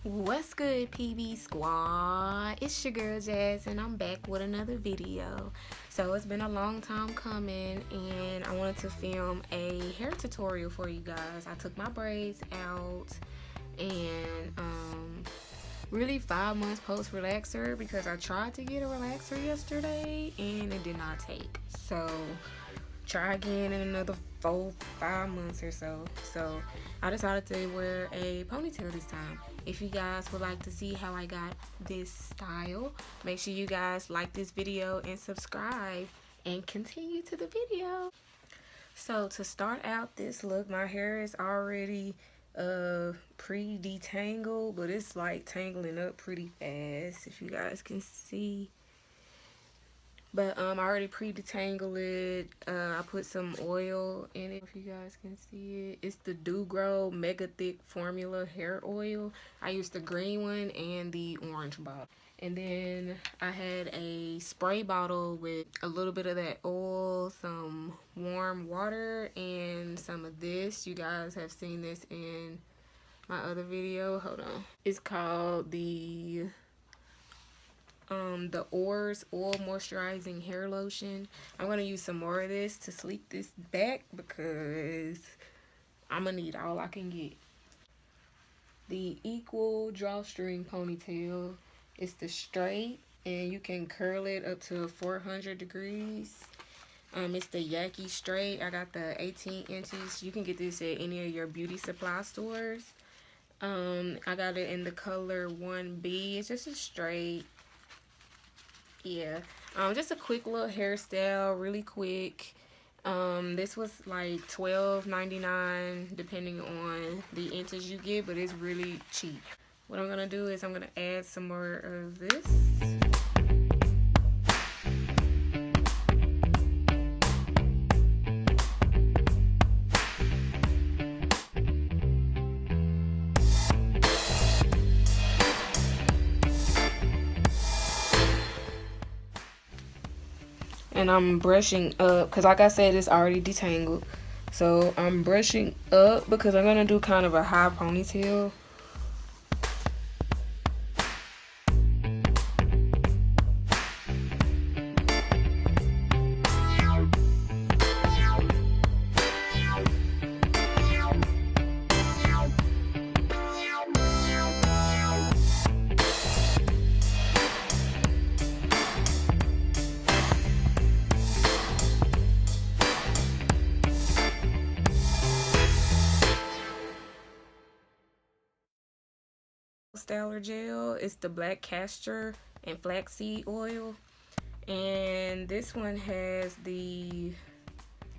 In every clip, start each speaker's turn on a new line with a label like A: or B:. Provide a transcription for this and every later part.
A: What's good, PB Squad? It's your girl Jazz, and I'm back with another video. So it's been a long time coming, and I wanted to film a hair tutorial for you guys. I took my braids out, and really 5 months post relaxer because I tried to get a relaxer yesterday and it did not take. So try again in another 4-5 months or so. So I decided to wear a ponytail this time. If you guys would like to see how I got this style, make sure you guys like this video and subscribe and continue to the video. So to start out this look, my hair is already pre-detangled, but it's like tangling up pretty fast, if you guys can see. But I already pre-detangled it. I put some oil in it, if you guys can see it. It's the Do Grow Mega Thick Formula Hair Oil. I used the green one and the orange bottle. And then I had a spray bottle with a little bit of that oil, some warm water, and some of this. You guys have seen this in my other video. Hold on. It's called the Oars Oil Moisturizing Hair Lotion. I'm going to use some more of this to sleek this back because I'm going to need all I can get. The Equal Drawstring Ponytail. It's the straight, and you can curl it up to 400 degrees. It's the Yaki straight. I got the 18 inches. You can get this at any of your beauty supply stores. I got it in the color 1B. It's just a straight. Yeah, just a quick little hairstyle, really quick. This was like $12.99 depending on the inches you get, but it's really cheap. What I'm gonna do is I'm gonna add some more of this. And I'm brushing up because, like I said, it's already detangled. So I'm brushing up because I'm gonna do kind of a high ponytail. Styler gel. It's the black castor and flaxseed oil, and this one has the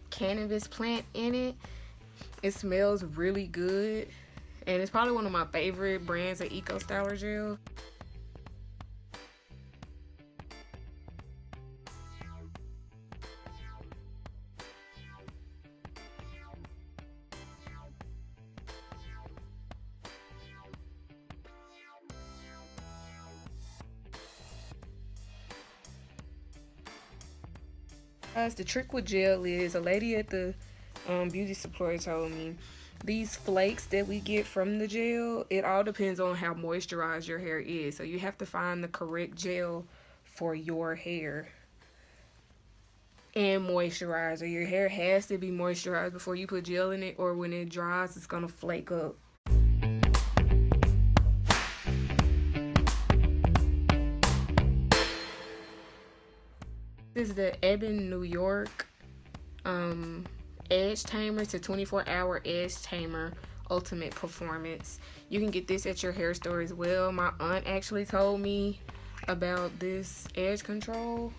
A: cannabis plant in it. It smells really good, and it's probably one of my favorite brands of Eco Styler gel. Guys, the trick with gel is, a lady at the beauty supply told me, these flakes that we get from the gel, it all depends on how moisturized your hair is. So you have to find the correct gel for your hair and moisturizer. Your hair has to be moisturized before you put gel in it, or when it dries, it's gonna flake up. This is the Ebon New York Edge Tamer. It's a 24-hour edge tamer, ultimate performance. You can get this at your hair store as well. My aunt actually told me about this edge control.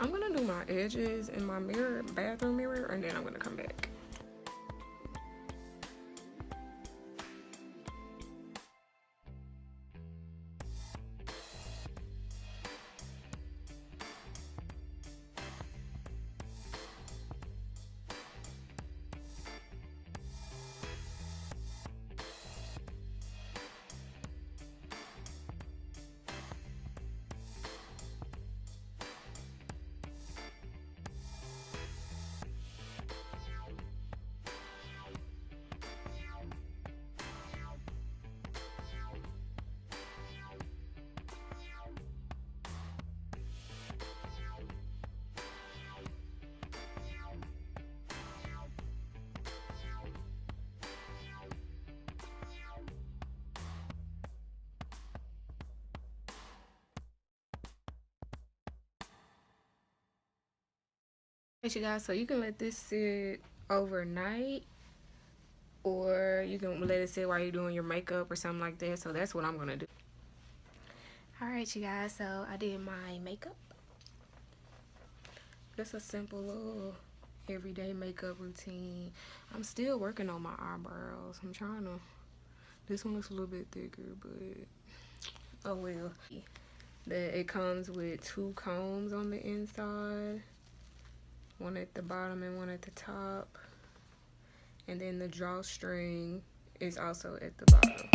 A: I'm gonna do my edges in my mirror, bathroom mirror, and then I'm gonna come back. Alright, you guys, so you can let this sit overnight, or you can let it sit while you're doing your makeup or something like that. So that's what I'm gonna do. Alright, you guys, so I did my makeup. Just a simple little everyday makeup routine. I'm still working on my eyebrows. I'm trying to, this one looks a little bit thicker, but oh well. It comes with 2 combs on the inside, one at the bottom and one at the top, and then the drawstring is also at the bottom.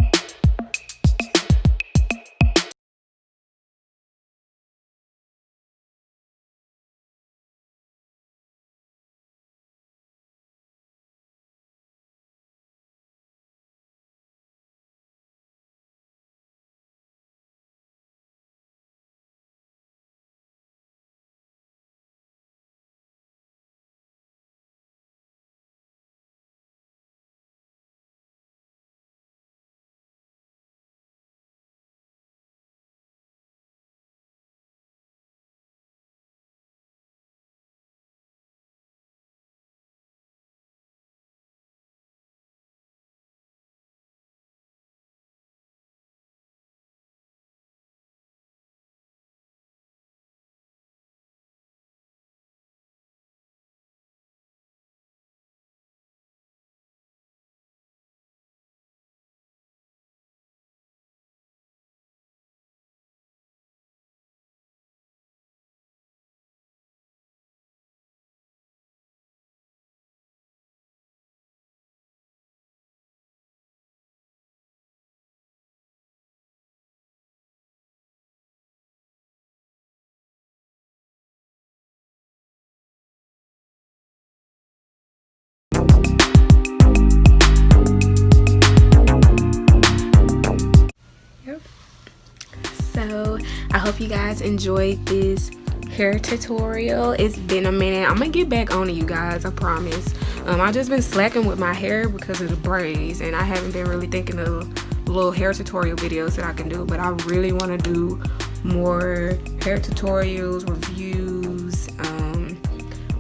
A: So I hope you guys enjoyed this hair tutorial. It's been a minute. I'm gonna get back on to you guys, I promise. I just been slacking with my hair because of the braids, and I haven't been really thinking of little hair tutorial videos that I can do, but I really want to do more hair tutorials, reviews,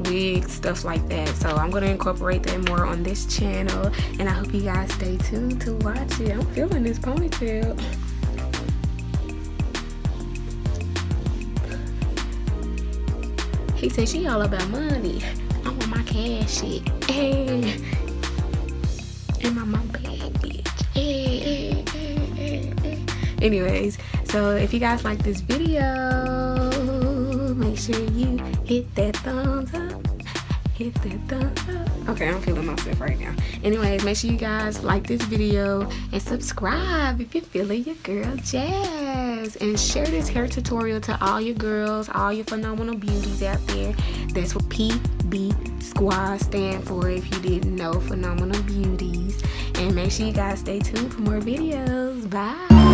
A: wigs, stuff like that. So I'm gonna incorporate that more on this channel, and I hope you guys stay tuned to watch it. I'm feeling this ponytail. He said she all about money. I want my cash shit. Hey. And my bad bitch. Hey. Anyways, so if you guys like this video, make sure you hit that thumbs up. Hit that thumbs up. Okay, I'm feeling myself right now. Anyways, make sure you guys like this video and subscribe if you're feeling your girl Jazz. And share this hair tutorial to all your girls, all your phenomenal beauties out there. That's what PB Squad stand for, if you didn't know, phenomenal beauties. And make sure you guys stay tuned for more videos. Bye.